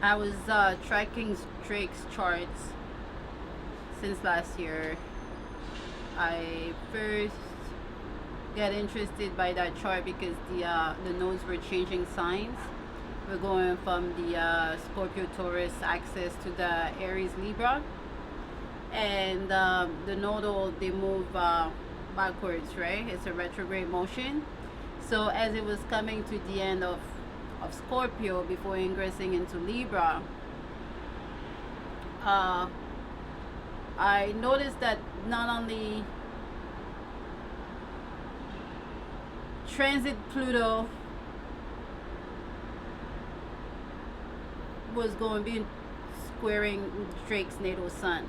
I was tracking Drake's charts since last year. I first got interested by that chart because the nodes were changing signs. We're going from the Scorpio Taurus axis to the Aries Libra, and the nodal, they move backwards, right? It's a retrograde motion. So as it was coming to the end of Scorpio before ingressing into Libra, I noticed that not only transit Pluto was going to be squaring Drake's natal sun.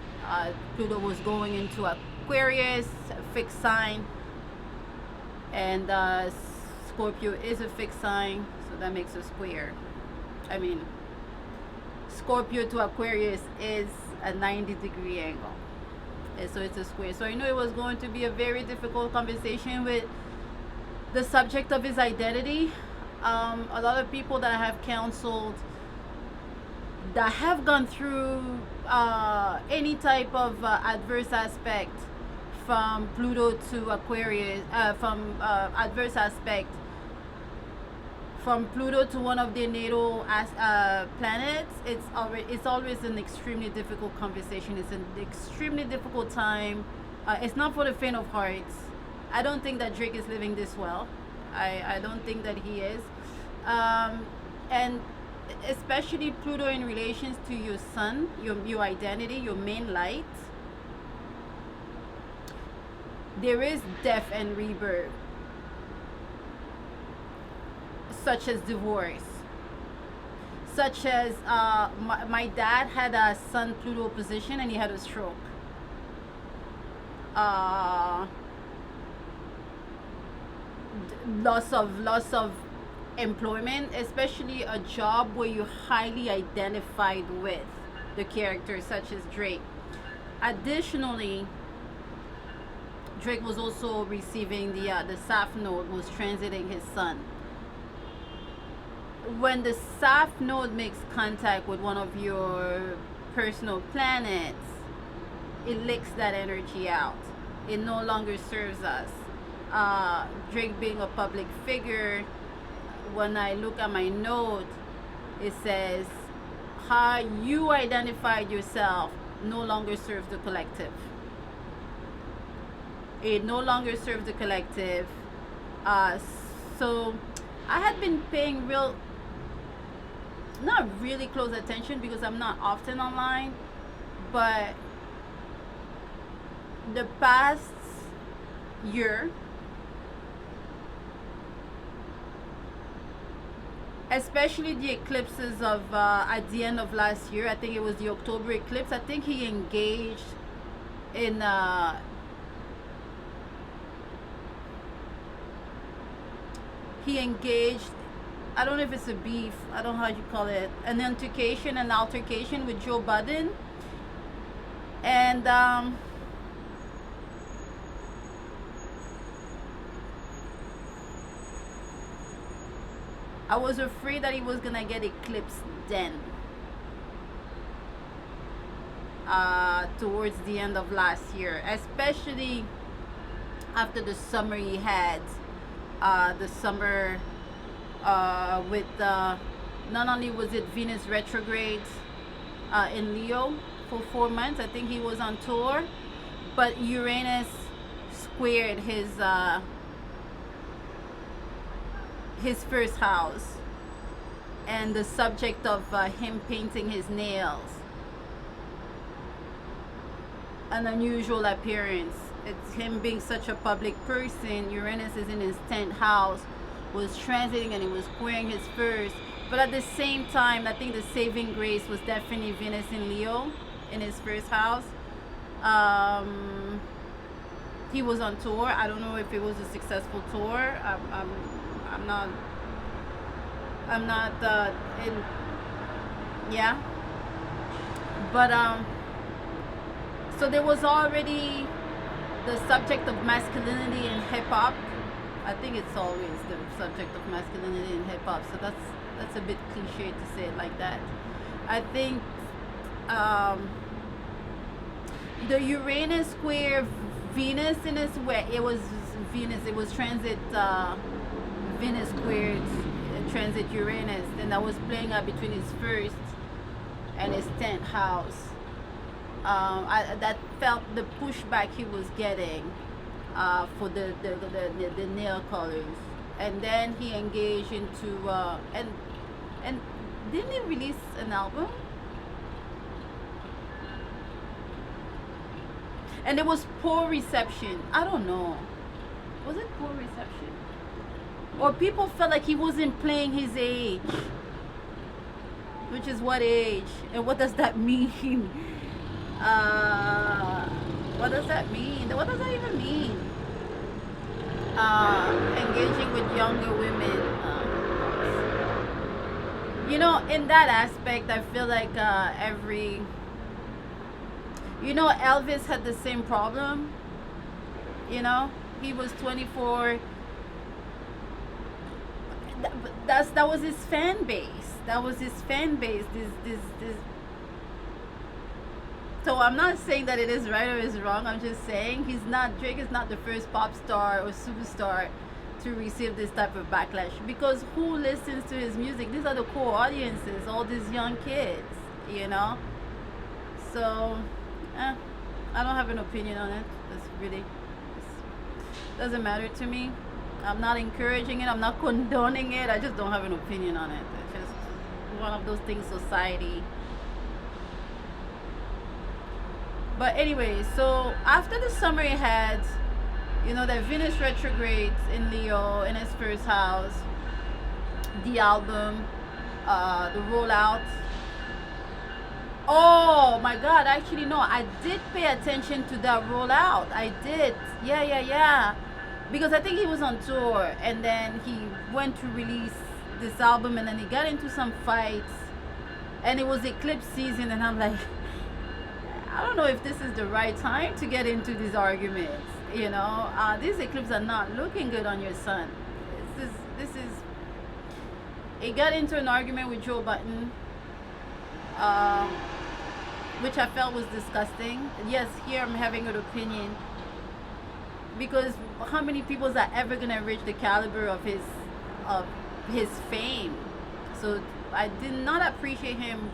Pluto was going into Aquarius, a fixed sign, and Scorpio is a fixed sign, so that makes a square. I mean, Scorpio to Aquarius is a 90-degree angle, and so it's a square. So I knew it was going to be a very difficult conversation with the subject of his identity. A lot of people that I have counseled that have gone through any type of adverse aspect from Pluto to Aquarius, from adverse aspect from Pluto to one of their natal planets, it's always an extremely difficult conversation. It's an extremely difficult time. It's not for the faint of hearts. I don't think that Drake is living this well. I don't think that he is. And especially Pluto in relations to your sun, your identity, your main light. There is death and rebirth, such as divorce, such as my dad had a Sun Pluto position and he had a stroke. Loss of employment, especially a job where you're highly identified with the character, such as Drake. Additionally, Drake was also receiving the South Node was transiting his sun. When the South Node makes contact with one of your personal planets, it licks that energy out. It no longer serves us. Drake being a public figure, when I look at my node, it says how you identified yourself no longer serves the collective. It no longer serves the collective. So I had been paying not really close attention because I'm not often online, but the past year, especially the eclipses of at the end of last year, I think it was the October eclipse, I think he engaged in I don't know if it's a beef, I don't know how you call it, an altercation with Joe Budden. And I was afraid that he was gonna get eclipsed then, towards the end of last year, especially after the summer he had, the summer with not only was it Venus retrograde in Leo for 4 months, I think he was on tour, but Uranus squared his first house, and the subject of him painting his nails, an unusual appearance. It's him being such a public person. Uranus is in his 10th house, was transiting, and it was squaring his first. But at the same time, I think the saving grace was definitely Venus in Leo in his first house. He was on tour. I don't know if it was a successful tour. I'm not in, yeah, but so there was already the subject of masculinity in hip-hop. I think it's always the subject of masculinity in hip-hop, so that's a bit cliche to say it like that, I think um, the Uranus square Venus in its way. It was Venus. It was transit Venus squared transit Uranus, and that was playing out between his first and his 10th house. That felt the pushback he was getting for the nail colors, and then he engaged into and didn't he release an album? And it was poor reception. I don't know. Was it poor reception? Or people felt like he wasn't playing his age. Which is what age? And what does that mean? What does that mean? What does that even mean? Engaging with younger women. In that aspect, I feel like Elvis had the same problem. He was 24. That was his fan base. That was his fan base. This. So I'm not saying that it is right or is wrong. I'm just saying Drake is not the first pop star or superstar to receive this type of backlash, because who listens to his music? These are the core audiences, all these young kids. So I don't have an opinion on it. Doesn't matter to me. I'm not encouraging it. I'm not condoning it. I just don't have an opinion on it. It's just one of those things society. But anyway, so after the summer he had, that Venus retrogrades in Leo in his first house, the album, the rollout. Oh my God! Actually, no. I did pay attention to that rollout. I did. Yeah. Because I think he was on tour, and then he went to release this album, and then he got into some fights, and it was eclipse season, and I'm like, I don't know if this is the right time to get into these arguments. These eclipses are not looking good on your sun. This is. He got into an argument with Joe Button. Which I felt was disgusting. Yes, here I'm having an opinion, because how many people are ever gonna reach the caliber of his fame? So I did not appreciate him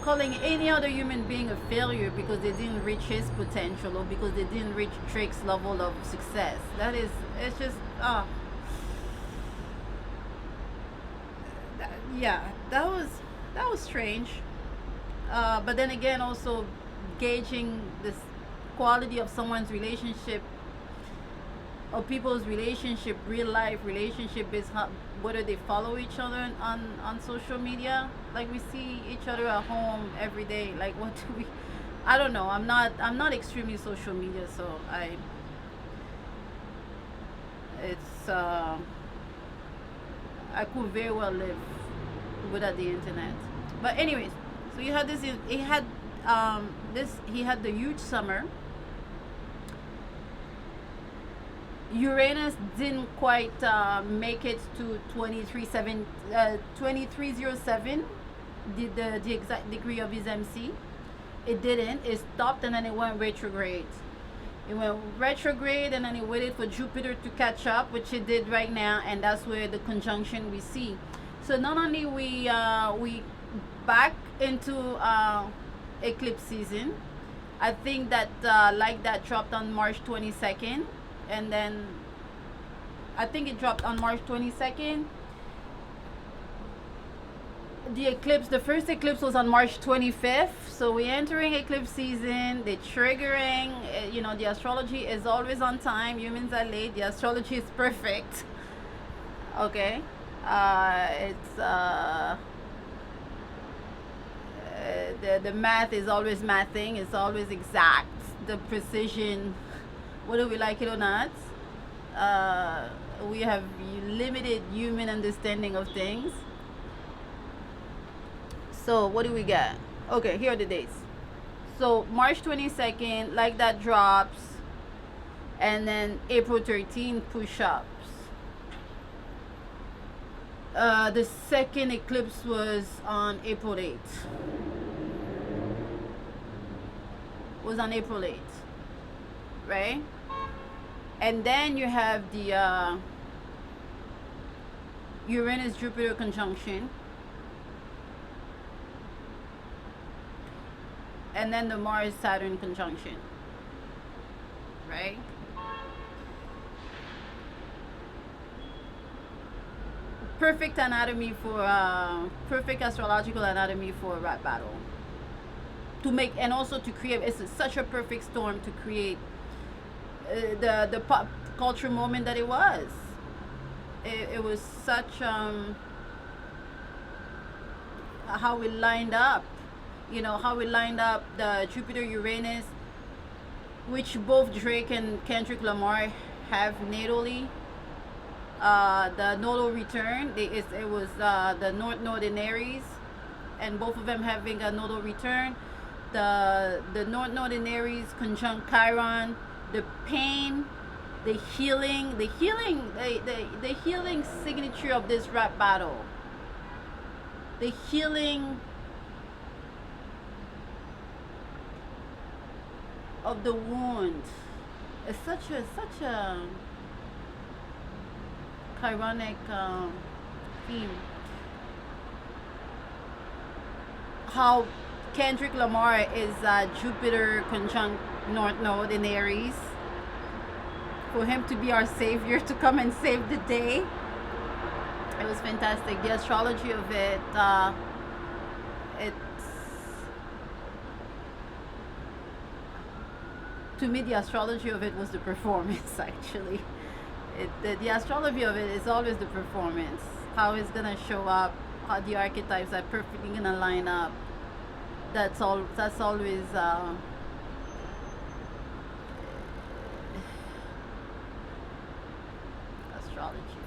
calling any other human being a failure because they didn't reach his potential, or because they didn't reach Drake's level of success. It's just that was strange. But then again, also gauging this quality of someone's relationship, or people's relationship, real life relationship, is whether they follow each other on social media. Like, we see each other at home every day. Like, what do we? I don't know. I'm not extremely social media, so I could very well live without the internet. But anyways. So you had this. He had He had the huge summer. Uranus didn't quite make it to 2307. The exact degree of his MC. It didn't. It stopped, and then it went retrograde. It went retrograde, and then it waited for Jupiter to catch up, which it did right now, and that's where the conjunction we see. So not only we back into eclipse season. I think that that dropped on March 22nd, and then I think it dropped on March 22nd. The first eclipse was on March 25th. So we're entering eclipse season. They're triggering. The astrology is always on time. Humans are late. The astrology is perfect. Okay. The math is always mathing. It's always exact. The precision, whether we like it or not. We have limited human understanding of things. So what do we got? Okay, here are the dates. So March 22nd, that drops, and then April 13th, push-ups. The second eclipse was on April 8th. Was on April 8th, right? And then you have the Uranus Jupiter conjunction, and then the Mars Saturn conjunction, right? Perfect anatomy for perfect astrological anatomy for a rap battle to make, and also to create. It's such a perfect storm to create the pop culture moment that it was. It was such how we lined up, how we lined up the Jupiter Uranus, which both Drake and Kendrick Lamar have natally. The nodal return, it was the North Node in Aries, and both of them having a nodal return. The North Node in Aries conjunct Chiron, the pain, the healing, the healing signature of this rap battle. The healing of the wound. It's such a Chironic theme. How Kendrick Lamar is Jupiter conjunct North Node in Aries. For him to be our savior, to come and save the day. It was fantastic. The astrology of it, it's, to me, the astrology of it was the performance, actually. The astrology of it is always the performance. How it's gonna show up, how the archetypes are perfectly gonna line up. That's all. That's always astrology.